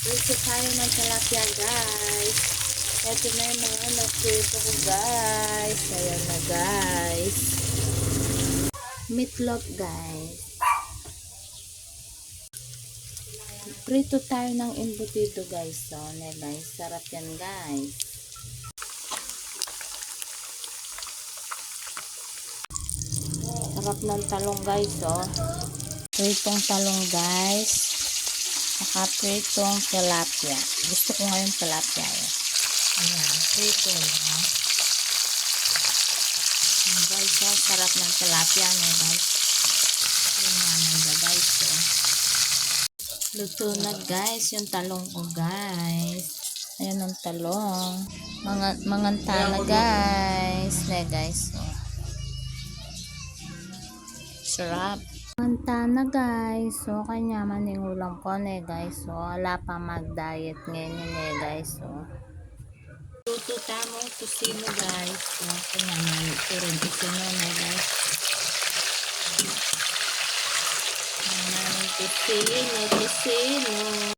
Gusto tayo ng tilapia guys. Ito na yung mga naprito ko guys. Ayan na guys. Meatloaf guys. Prito tayo ng embutido guys. So, na guys. Sarap yan guys. Sarap ng talong guys. Oh. Pritong talong guys. Saka pritong tilapia. Gusto ko ngayon tilapia. Ayan. Prito. Oh. Ayan guys. Oh. Sarap ng tilapia niya guys. Ayan naman guys. Oh. Luto na guys. Yung talong ko guys. Ayan ang talong. Mangantala guys. Na guys. Oh. Sarap. Mantana guys. So, kanya man yung ulam ko ne guys. So, wala pa mag-diet ngayon ne guys. So, luto tamong kusino guys. So, kanya man ito rin kusino ne guys. Kusino.